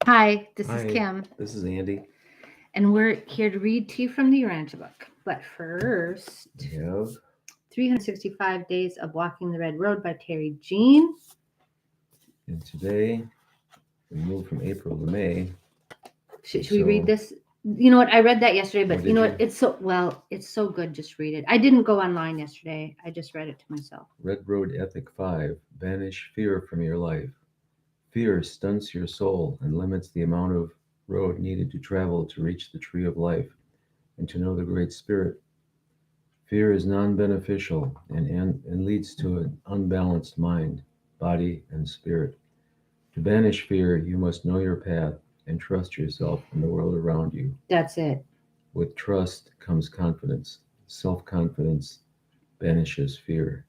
Hi, this is Hi, Kim, this is Andy. and we're here to read to you from the Urantia book. But first, We have, 365 Days of Walking the Red Road by Terry Jean. and today we move from April to May. Should we read So, this? You know what? I read that yesterday, what but you did know what? you? It's so good. Just read it. I didn't go online yesterday. I just read it to myself. Red Road Ethic 5. Banish fear from your life. Fear stunts your soul and limits the amount of road needed to travel to reach the tree of life and to know the Great Spirit. Fear is non beneficial and leads to an unbalanced mind, body, and spirit. To banish fear, you must know your path and trust yourself and the world around you. That's it. With trust comes confidence. Self confidence banishes fear.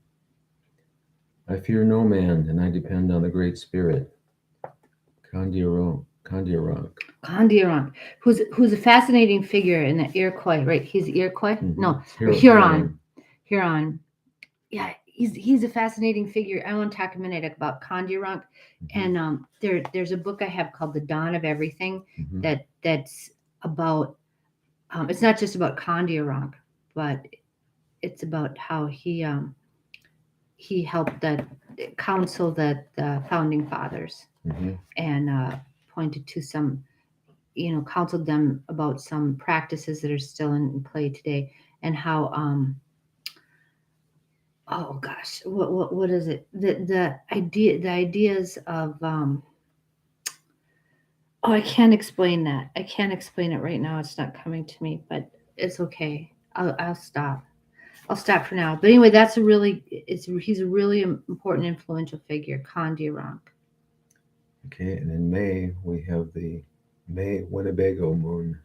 I fear no man, and I depend on the Great Spirit. Kandiaronk. Kondiaronk, who's a fascinating figure in the Iroquois, right? He's Iroquois? Mm-hmm. No, or Huron. Huron. Huron. Yeah, he's a fascinating figure. I want to talk a minute about Kondiaronk, Mm-hmm. and there's a book I have called The Dawn of Everything Mm-hmm. that's about it's not just about Kondiaronk, but it's about how he helped counsel the founding fathers Mm-hmm. and pointed to some, counseled them about some practices that are still in play today, and how oh gosh, what is it, the ideas of oh, I can't explain it right now, it's not coming to me, but it's okay. I'll stop. I'll stop for now, but anyway, that's a really it's he's a really important influential figure, Kandiaronk. Okay, and in May we have the May Winnebago moon,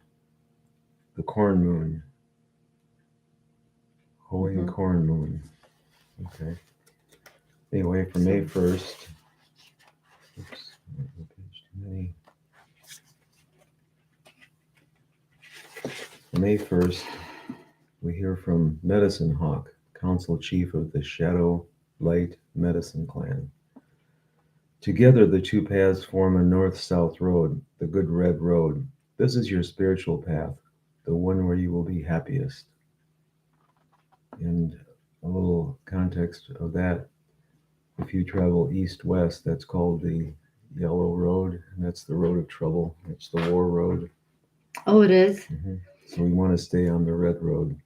the corn moon, hoeing Hmm. corn moon. Okay. Anyway, for So May 1st, oops, page too many. For May 1st, we hear from Medicine Hawk, Council Chief of the Shadow Light Medicine Clan. Together, the two paths form a north south road, the Good Red Road. This is your spiritual path, the one where you will be happiest. And a little context of that, if you travel east west, that's called the Yellow Road, and that's the road of trouble. It's the war road. oh, it is Hmm. So we want to stay on the red road,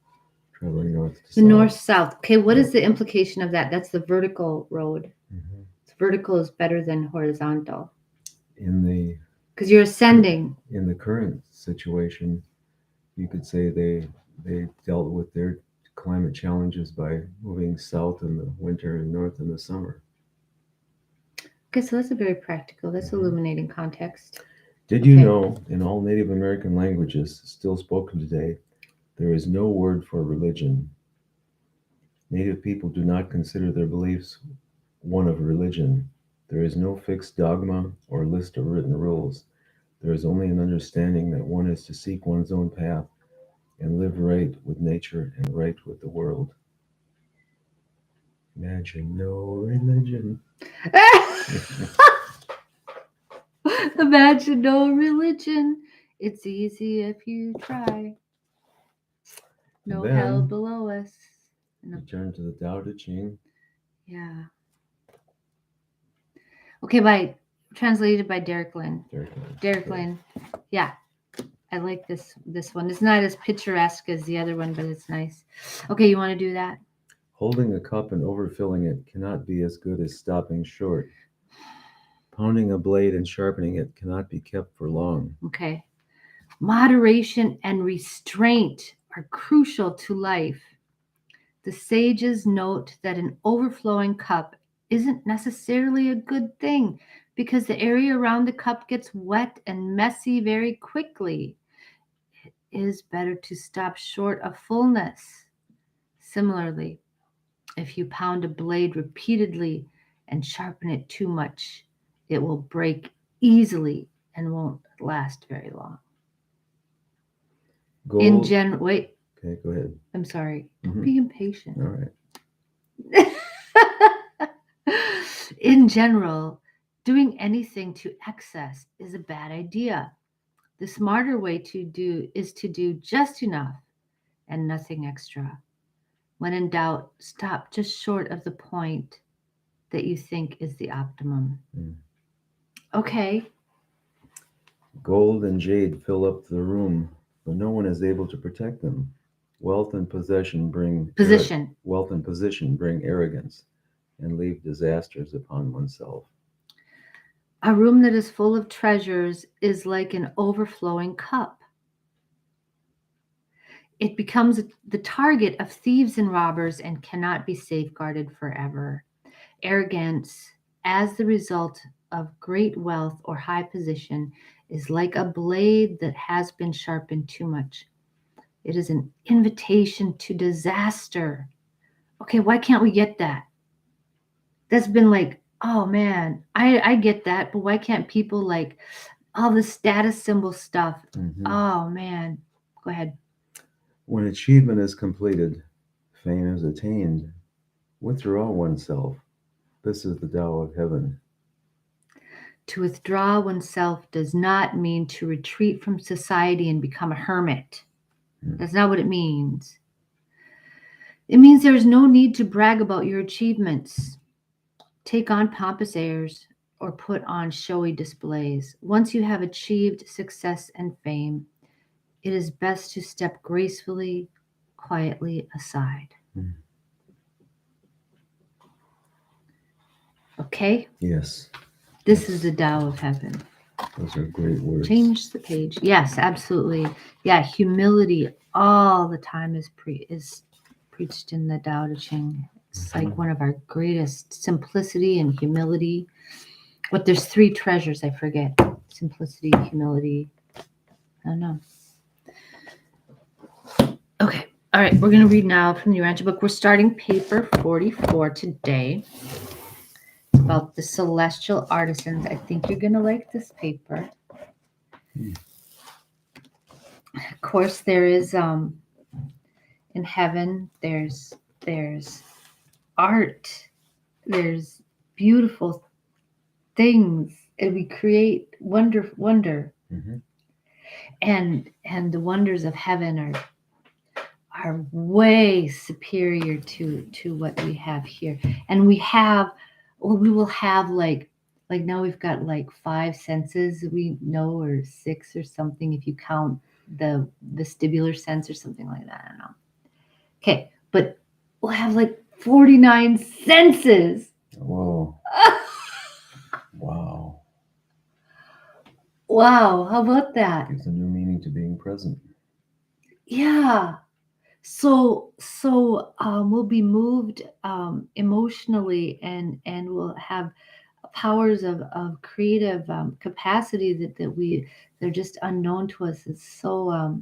traveling north to the south. north south. Okay, what Yep. is the implication of that? That's the vertical road. Hmm. Vertical is better than horizontal In the because you're ascending. in the current situation, you could say they dealt with their climate challenges by moving south in the winter and north in the summer. Okay, so that's a very practical, that's Hmm. illuminating context. Did you Okay. know in all Native American languages still spoken today, there is no word for religion? Native people do not consider their beliefs one of religion. There is no fixed dogma or list of written rules. There is only an understanding that one is to seek one's own path and live right with nature and right with the world. Imagine no religion. Imagine no religion. It's easy if you try. And No hell then below us. No. we turn to the Tao Te Ching. Yeah. Okay, by translated by Derek Lynn. Derek. Derek Okay. Lynn. Yeah, I like this one. It's not as picturesque as the other one, but it's nice. Okay, you want to do that? Holding a cup and overfilling it cannot be as good as stopping short. Pounding a blade and sharpening it cannot be kept for long. Okay. Moderation and restraint are crucial to life. The sages note that an overflowing cup isn't necessarily a good thing because the area around the cup gets wet and messy very quickly. It is better to stop short of fullness. Similarly, if you pound a blade repeatedly and sharpen it too much, it will break easily and won't last very long. In Gold. general, wait, Okay, go ahead. I'm sorry. Don't Hmm. be impatient. All right. In general, Doing anything to excess is a bad idea. The smarter way to do is to do just enough and nothing extra. When in doubt, stop just short of the point that you think is the optimum. Mm. Okay. Gold and jade fill up the room, but no one is able to protect them. Wealth and possession bring Position. wealth and position bring arrogance and leave disasters upon oneself. A room that is full of treasures is like an overflowing cup. It becomes the target of thieves and robbers and cannot be safeguarded forever. Arrogance, as the result of great wealth or high position, is like a blade that has been sharpened too much. It is an invitation to disaster. Okay, why can't we get that? That's been like, oh man, I get that, but why can't people like all the status symbol stuff? Mhm. Oh man, go ahead. When achievement is completed, fame is attained, withdraw oneself. This is the Tao of heaven. To withdraw oneself does not mean to retreat from society and become a hermit. Mm. That's not what it means. It means there is no need to brag about your achievements, take on pompous airs, or put on showy displays. Once you have achieved success and fame, it is best to step gracefully, quietly aside. Mm. Okay? Yes, This is the Tao of heaven. those are great words. Change the page. Yes, absolutely. Yeah, humility all the time is preached in the Tao Te Ching. It's like one of our greatest, simplicity and humility. But there's three treasures I forget: simplicity, humility. I don't know. Okay. All right. We're going to read now from the Urantia book. We're starting paper 44 today. It's about the Celestial Artisans. I think you're going to like this paper. Of course, there is in heaven. There's art. There's beautiful things, and we create wonder. Mm-hmm. And the wonders of heaven are way superior to what we have here. And we will have like now we've got like 5 senses we know, or 6 or something if you count the vestibular sense or something like that. I don't know. Okay, but we'll have like 49 senses. Whoa. Wow. Wow, how about that? Gives a new meaning to being present. Yeah. So we'll be moved emotionally, and we'll have powers of creative capacity that they're just unknown to us. It's so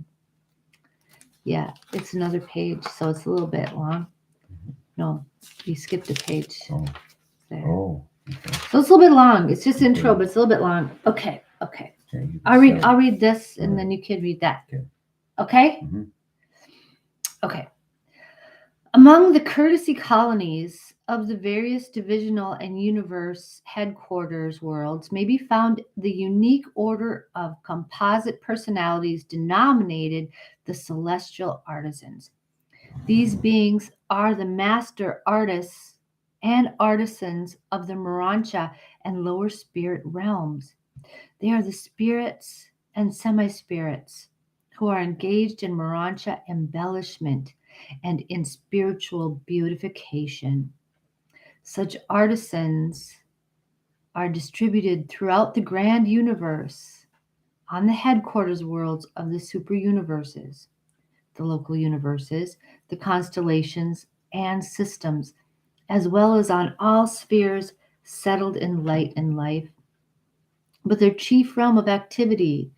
yeah, it's another page, so it's a little bit long. No, you skipped a page Oh. there. Oh. Okay. So it's a little bit long. It's just intro, Okay. but it's a little bit long. Okay. Okay, you can I'll start. read this, and All then right. you can read that. Okay. Okay? Mm-hmm. Okay. Among the courtesy colonies of the various divisional and universe headquarters worlds may be found the unique order of composite personalities denominated the Celestial Artisans. These beings are the master artists and artisans of the Urantia and lower spirit realms. They are the spirits and semi-spirits who are engaged in Urantia embellishment and in spiritual beautification. Such artisans are distributed throughout the grand universe on the headquarters worlds of the super universes, the local universes, the constellations and systems, as well as on all spheres settled in light and life. But their chief realm of activity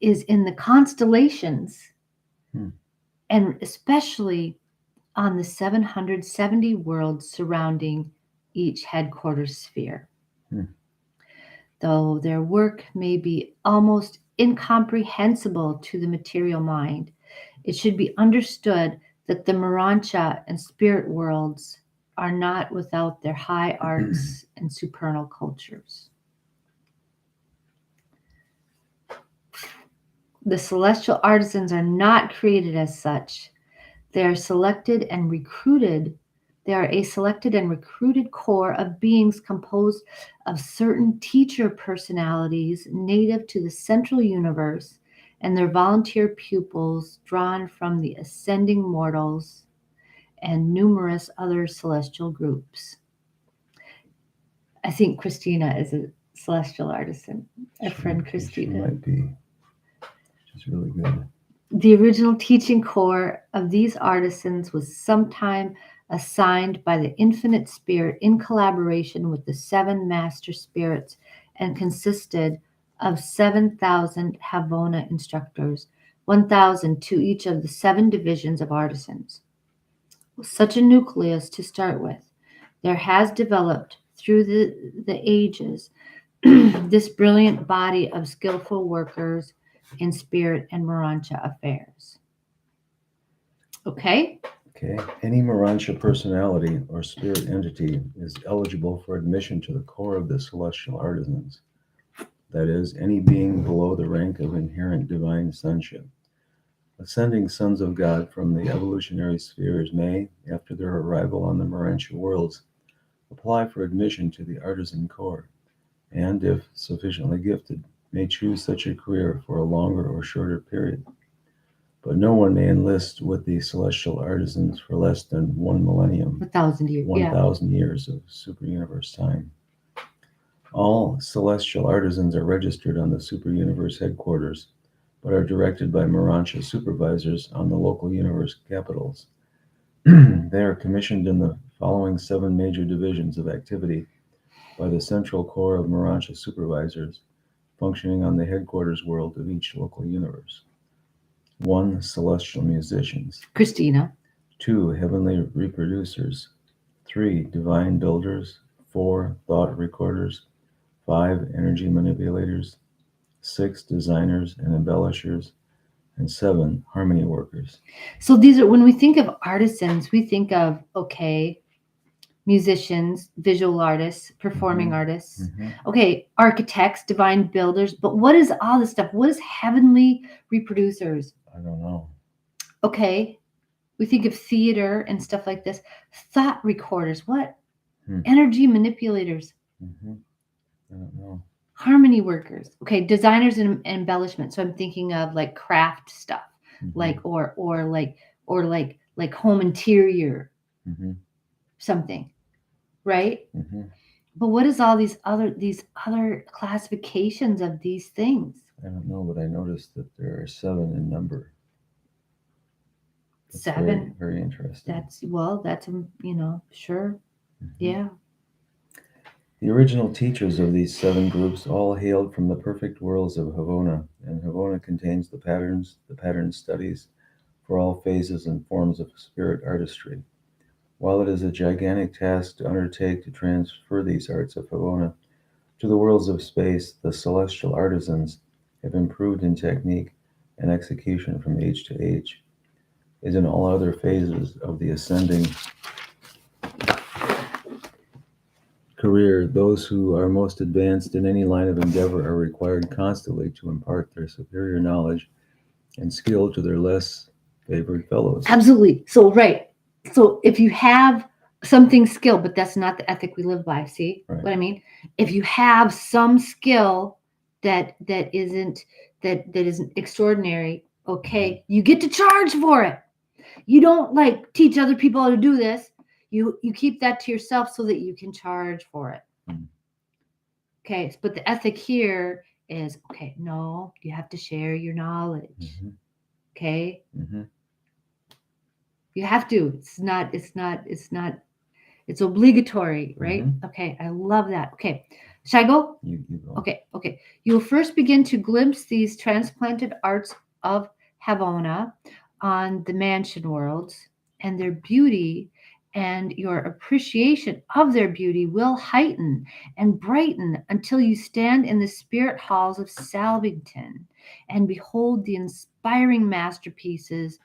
is in the constellations, and especially on the 770 worlds surrounding each headquarters sphere. Though their work may be almost incomprehensible to the material mind, it should be understood that the Urantia and spirit worlds are not without their high arts and supernal cultures. The celestial artisans are not created as such. They are selected and recruited. They are a selected and recruited core of beings composed of certain teacher personalities native to the central universe and their volunteer pupils drawn from the ascending mortals and numerous other celestial groups. I think Christina is a celestial artisan, our friend She Christina. might be. She's really good. The original teaching core of these artisans was sometime assigned by the Infinite Spirit in collaboration with the seven master spirits and consisted of 7,000 Havona instructors, 1,000 to each of the seven divisions of artisans. With such a nucleus to start with, there has developed through the ages this brilliant body of skillful workers in spirit and Morancha affairs. Okay? Okay. Any Morancha personality or spirit entity is eligible for admission to the core of the celestial artisans. That is, any being below the rank of inherent divine sonship. Ascending sons of God from the evolutionary spheres may, after their arrival on the Morancha worlds, apply for admission to the artisan core, and, if sufficiently gifted, may choose such a career for a longer or shorter period. But no one may enlist with the celestial artisans for less than 1 millennium, 1,000 years. 1,000 years of super-universe time. All celestial artisans are registered on the super-universe headquarters, but are directed by Morancha supervisors on the local universe capitals. They are commissioned in the following 7 major divisions of activity by the central core of Morancha supervisors, functioning on the headquarters world of each local universe. 1. Celestial musicians. Christina. 2. Heavenly reproducers. 3. Divine builders. 4. Thought recorders. 5. Energy manipulators. 6. Designers and embellishers. And 7. Harmony workers. So these are, when we think of artisans, we think of, okay, musicians, visual artists, performing artists. Okay, architects, divine builders. But what is all this stuff? What is heavenly reproducers? I don't know. Okay, we think of theater and stuff like this. Thought recorders. What? Hmm. Energy manipulators. I don't know. Harmony workers. Okay, designers and embellishment. So I'm thinking of like craft stuff, like or like home interior, something, right? But what is all these other classifications of these things? I don't know, but I noticed that there are 7 in number. That's 7. Very, very interesting. That's sure. Yeah. The original teachers of these 7 groups all hailed from the perfect worlds of Havona, and Havona contains the pattern studies for all phases and forms of spirit artistry. While it is a gigantic task to undertake to transfer these arts of Havona to the worlds of space, the celestial artisans have improved in technique and execution from age to age. As in all other phases of the ascending career, those who are most advanced in any line of endeavor are required constantly to impart their superior knowledge and skill to their less favored fellows. Absolutely. So, right. So if you have something skill, but that's not the ethic we live by, see Right. what I mean? If you have some skill that isn't extraordinary, okay, you get to charge for it. You don't like teach other people how to do this. You keep that to yourself so that you can charge for it. Okay, but the ethic here is, okay, no, you have to share your knowledge. Okay? You have to. It's obligatory, right? Okay, I love that. Okay. Shall I go? You go. Okay. You'll first begin to glimpse these transplanted arts of Havona on the mansion worlds, and their beauty and your appreciation of their beauty will heighten and brighten until you stand in the spirit halls of Salvington and behold the inspiring masterpieces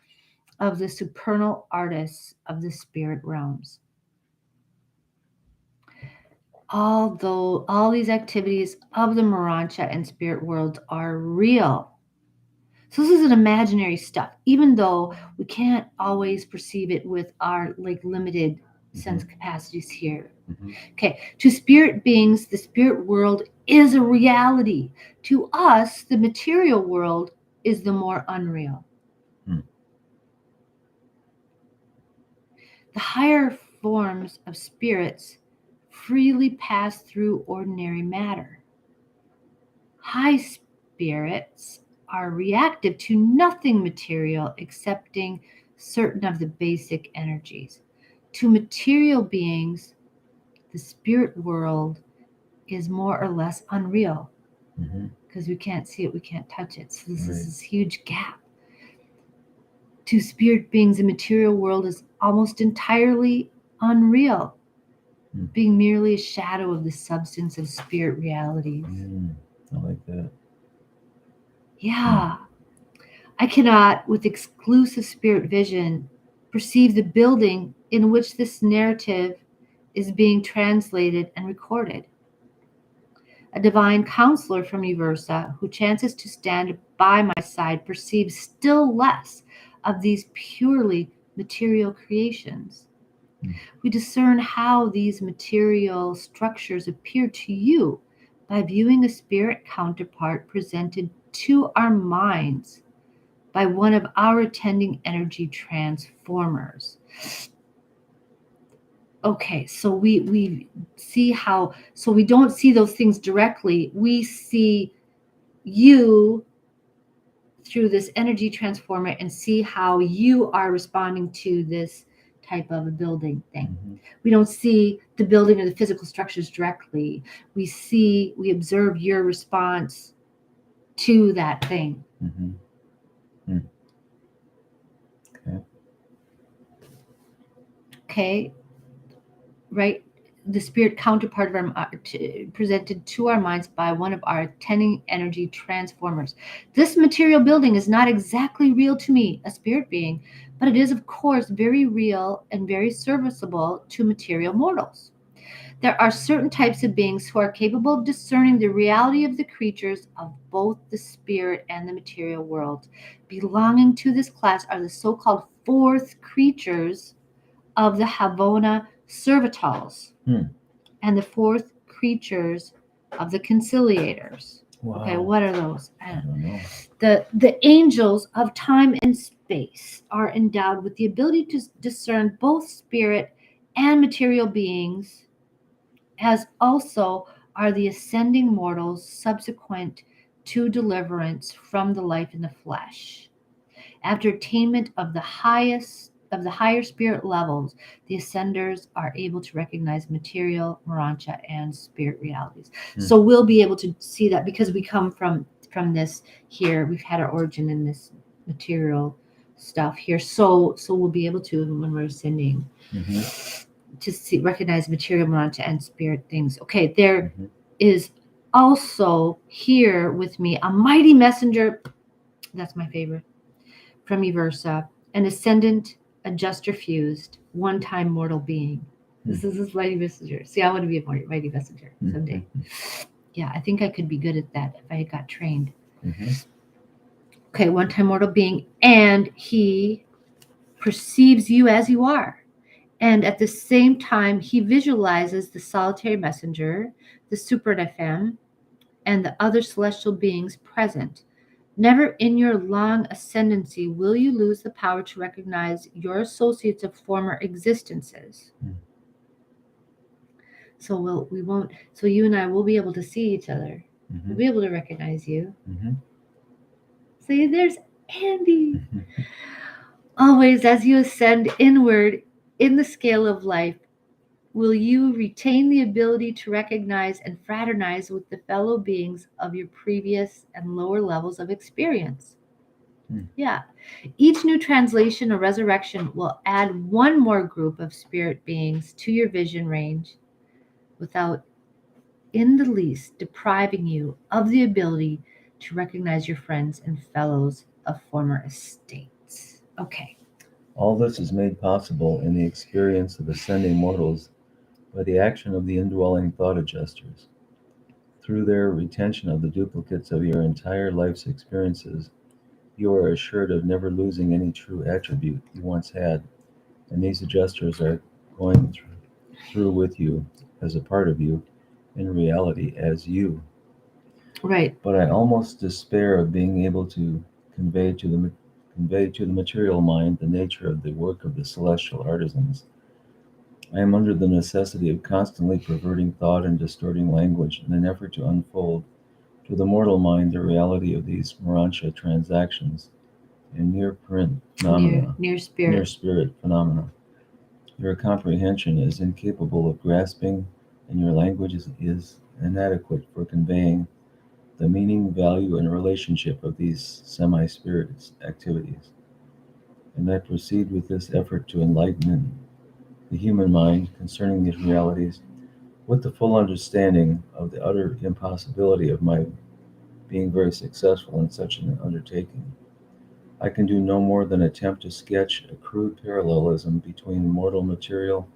of the supernal artists of the spirit realms. Although all these activities of the Morancha and spirit worlds are real, So this is an imaginary stuff, even though we can't always perceive it with our like limited sense capacities here. Mhm. Okay, to spirit beings, the spirit world is a reality. To us, the material world is the more unreal. Hmm. The higher forms of spirits freely pass through ordinary matter. High spirits are reactive to nothing material excepting certain of the basic energies. To material beings, the spirit world is more or less unreal Mhm. because we can't see it, we can't touch it. So this is Right. this huge gap. To spirit beings, the material world is almost entirely unreal, Hmm. being merely a shadow of the substance of spirit realities. I like that. Yeah. I cannot, with exclusive spirit vision, perceive the building in which this narrative is being translated and recorded. A divine counselor from Uversa, who chances to stand by my side, perceives still less of these purely material creations. Hmm. We discern how these material structures appear to you by viewing a spirit counterpart presented to our minds by one of our attending energy transformers. Okay, so we see how, so we don't see those things directly. We see you through this energy transformer and see how you are responding to this type of a building thing. Mhm. We don't see the building or the physical structures directly. We observe your response to that thing. Mhm. Hmm. Okay. Okay, right? The spirit counterpart of presented to our minds by one of our attending energy transformers. This material building is not exactly real to me, a spirit being, but it is, of course, very real and very serviceable to material mortals. There are certain types of beings who are capable of discerning the reality of the creatures of both the spirit and the material world. Belonging to this class are the so called fourth creatures of the Havona servitals Hmm. and the fourth creatures of the conciliators. Wow. Okay, what are those? I don't know. The angels of time and space are endowed with the ability to discern both spirit and material beings, as also are the ascending mortals subsequent to deliverance from the life in the flesh. After attainment of the higher spirit levels, the ascenders are able to recognize material, Urantia, and spirit realities. Hmm. So we'll be able to see that because we come from this here. We've had our origin in this material stuff here. So we'll be able to when we're ascending Mhm. to see recognize material, Urantia, and spirit things. Okay, there Mhm. is also here with me a mighty messenger. That's my favorite from Eversa, an ascendant, adjuster fused, one time mortal being. This is his mighty messenger. See, I want to be a mighty messenger someday. Yeah, I think I could be good at that if I got trained. Mhm. Okay, one time mortal being, and he perceives you as you are. And at the same time, he visualizes the solitary messenger, the super FM, and the other celestial beings present. Never in your long ascendancy will you lose the power to recognize your associates of former existences. Hmm. So we won't. So you and I will be able to see each other. We'll Mhm. be able to recognize you. Mhm. See, there's Andy. Mhm. Always, as you ascend inward in the scale of life, will you retain the ability to recognize and fraternize with the fellow beings of your previous and lower levels of experience? Hmm. Yeah. Each new translation or resurrection will add one more group of spirit beings to your vision range without in the least depriving you of the ability to recognize your friends and fellows of former estates. Okay. All this is made possible in the experience of ascending mortals by the action of the indwelling thought adjusters. Through their retention of the duplicates of your entire life's experiences, You are assured of never losing any true attribute you once had, and these adjusters are going through with you as a part of you, in reality as you. Right. But I almost despair of being able to convey to the convey to the material mind the nature of the work of the celestial artisans. I am under the necessity of constantly perverting thought and distorting language in an effort to unfold to the mortal mind the reality of these Urantia transactions and near print phenomena, Near near spirit. spirit phenomena. Your comprehension is incapable of grasping, and your language is inadequate for conveying the meaning, value, and relationship of these semi spirit activities. And I proceed with this effort to enlighten the human mind concerning these realities with the full understanding of the utter impossibility of my being very successful in such an undertaking. I can do no more than attempt to sketch a crude parallelism between mortal material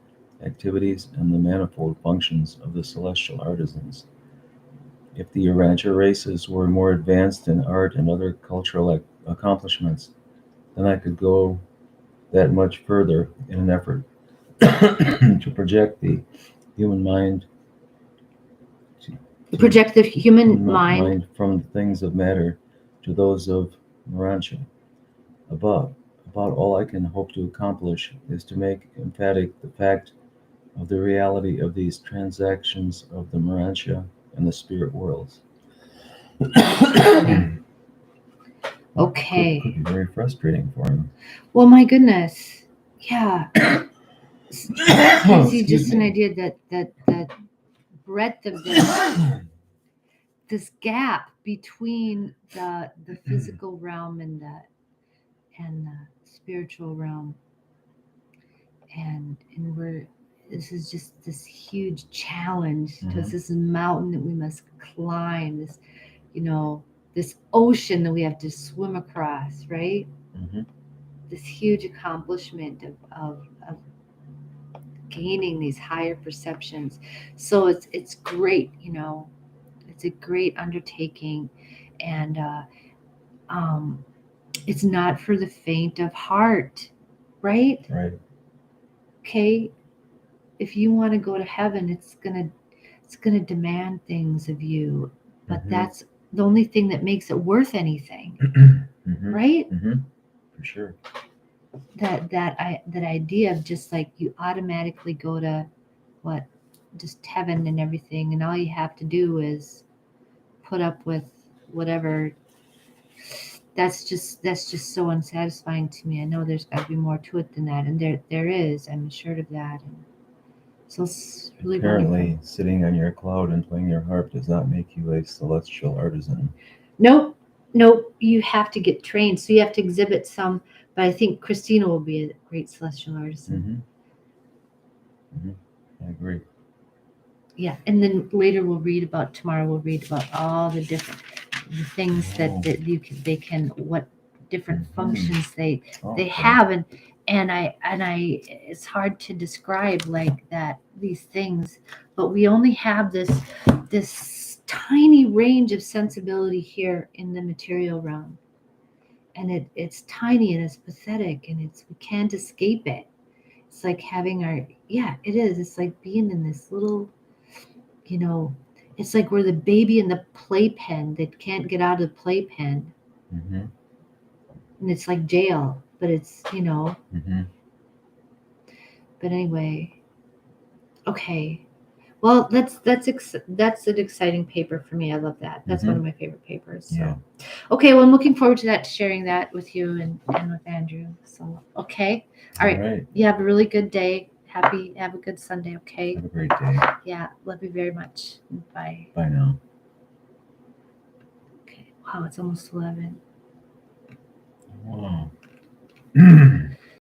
activities and the manifold functions of the celestial artisans. If the Urantia races were more advanced in art and other cultural accomplishments, then I could go that much further in an effort to project the human mind to Project the human mind. mind from the things of matter to those of Urantia. Above, about all I can hope to accomplish is to make emphatic the fact of the reality of these transactions of the Urantia and the spirit worlds. Okay. Could be very frustrating for him. Well, my goodness. Yeah. That gives you Excuse just an me. idea that breadth of this gap between the physical realm and the spiritual realm, and we're this is just this huge challenge to us. Mhm. This mountain that we must climb. This, you know, this ocean that we have to swim across. Right. Mhm. This huge accomplishment of gaining these higher perceptions. So it's great. It's a great undertaking, and um, it's not for the faint of heart, right? Right. Okay, if you want to go to heaven, it's gonna demand things of you, but Mhm. that's the only thing that makes it worth anything, Mhm. right? Mhm. For sure. That idea of just like you automatically go to what, just heaven and everything, and all you have to do is put up with whatever. That's just so unsatisfying to me. I know there's got to be more to it than that, and there is. I'm assured of that. And so it's really wonderful. Apparently, sitting on your cloud and playing your harp does not make you a celestial artisan. Nope, nope. You have to get trained, so you have to exhibit some. But I think Christina will be a great celestial artisan. Mhm. Mhm. I agree. Yeah, and then later tomorrow we'll read about all the different the things Oh. that they can, what different Mhm. functions they Okay. have, and I it's hard to describe like that, these things, but we only have this tiny range of sensibility here in the material realm, and it's tiny and it's pathetic, and we can't escape it. It's like having our, yeah, it is, it's like being in this little, you know, it's like we're the baby in the playpen that can't get out of the playpen. Mhm. And it's like jail, but Mhm. but anyway, okay. Well, that's an exciting paper for me. I love that. That's one of Mhm. my favorite papers. So, Yeah. okay. Well, I'm looking forward to that, sharing that with you and with Andrew. So, okay. All All right. right. You have a really good day. Have a good Sunday. Okay. Have a great day. Yeah. Love you very much. Bye. Bye now. Okay. Wow. It's almost 11. Wow.